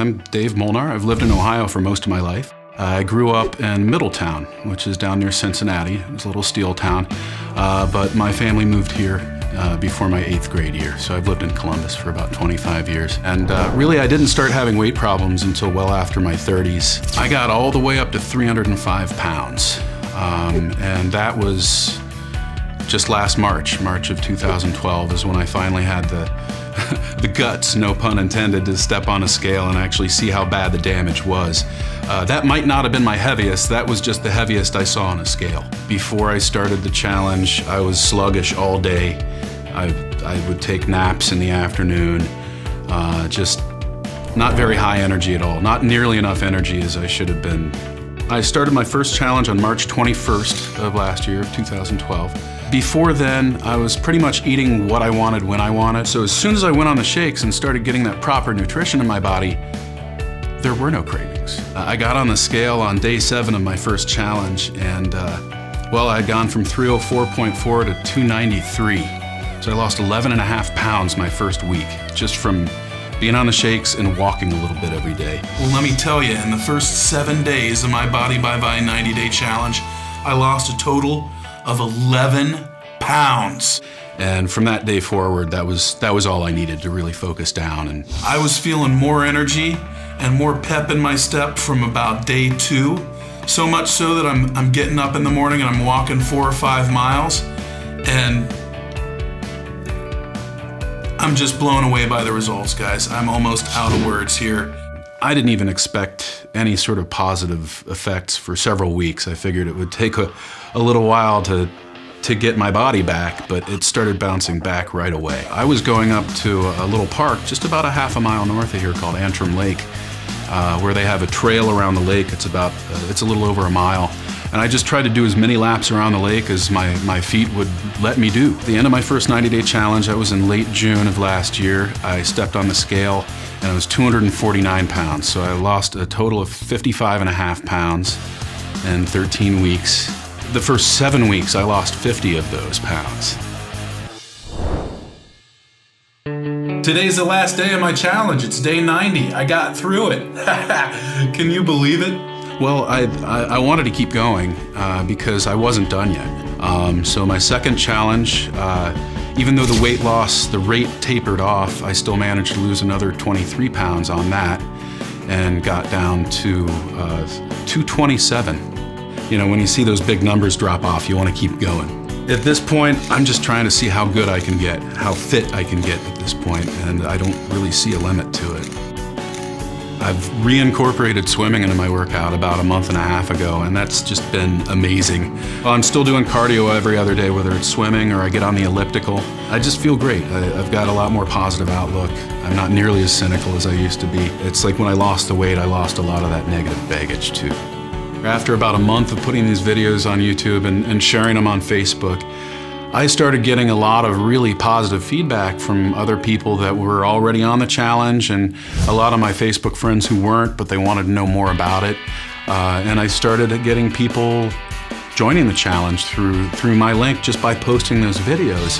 I'm Dave Molnar. I've lived in Ohio for most of my life. I grew up in Middletown, which is down near Cincinnati. It's a little steel town, but my family moved here before my 8th grade year, so I've lived in Columbus for about 25 years. And really, I didn't start having weight problems until well after my 30s. I got all the way up to 305 pounds, and that was just last March of 2012 is when I finally had the guts, no pun intended, to step on a scale and actually see how bad the damage was. That might not have been my heaviest, that was just the heaviest I saw on a scale. Before I started the challenge, I was sluggish all day. I would take naps in the afternoon, just not very high energy at all, not nearly enough energy as I should have been. I started my first challenge on March 21st of last year, of 2012. Before then, I was pretty much eating what I wanted when I wanted. So as soon as I went on the shakes and started getting that proper nutrition in my body, there were no cravings. I got on the scale on day 7 of my first challenge, and well, I had gone from 304.4 to 293. So I lost 11.5 pounds my first week, just from being on the shakes and walking a little bit every day. Well, let me tell you, in the first 7 days of my Body by 90-day challenge, I lost a total of 11 pounds. And from that day forward, that was all I needed to really focus down. And I was feeling more energy and more pep in my step from about day 2. So much so that I'm getting up in the morning and I'm walking 4 or 5 miles, and I'm just blown away by the results, guys. I'm almost out of words here. I didn't even expect any sort of positive effects for several weeks. I figured it would take a little while to get my body back, but it started bouncing back right away. I was going up to a little park just about a half a mile north of here called Antrim Lake, where they have a trail around the lake. It's a little over a mile. And I just tried to do as many laps around the lake as my feet would let me do. At the end of my first 90-day challenge, I was in late June of last year. I stepped on the scale and I was 249 pounds. So I lost a total of 55.5 pounds in 13 weeks. The first 7 weeks, I lost 50 of those pounds. Today's the last day of my challenge. It's day 90. I got through it. Can you believe it? Well, I wanted to keep going because I wasn't done yet. So my second challenge, even though the weight loss, the rate tapered off, I still managed to lose another 23 pounds on that and got down to 227. You know, when you see those big numbers drop off, you want to keep going. At this point, I'm just trying to see how good I can get, how fit I can get at this point, and I don't really see a limit to it. I've reincorporated swimming into my workout about a month and a half ago, and that's just been amazing. Well, I'm still doing cardio every other day, whether it's swimming or I get on the elliptical. I just feel great. I've got a lot more positive outlook. I'm not nearly as cynical as I used to be. It's like when I lost the weight, I lost a lot of that negative baggage too. After about a month of putting these videos on YouTube and sharing them on Facebook, I started getting a lot of really positive feedback from other people that were already on the challenge, and a lot of my Facebook friends who weren't, but they wanted to know more about it. And I started getting people joining the challenge through my link just by posting those videos.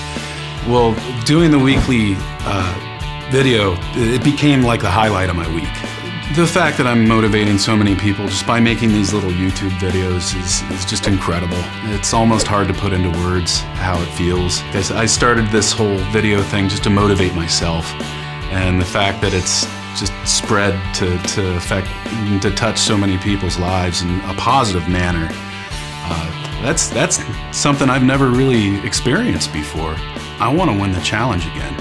Well, doing the weekly video, it became like the highlight of my week. The fact that I'm motivating so many people just by making these little YouTube videos is just incredible. It's almost hard to put into words how it feels. I started this whole video thing just to motivate myself, and the fact that it's just spread to affect, to touch so many people's lives in a positive manner, that's something I've never really experienced before. I want to win the challenge again.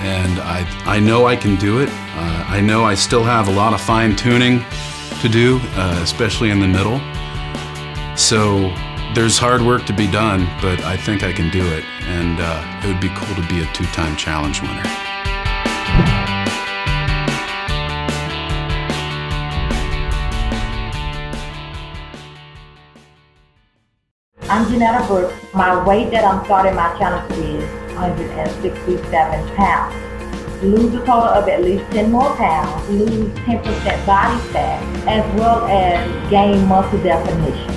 And I know I can do it. I know I still have a lot of fine-tuning to do, especially in the middle. So there's hard work to be done, but I think I can do it. And it would be cool to be a 2-time challenge winner. I'm Janetta Brooks. My weight that I'm starting my challenge is 167 pounds. Lose a total of at least 10 more pounds, lose 10% body fat, as well as gain muscle definition.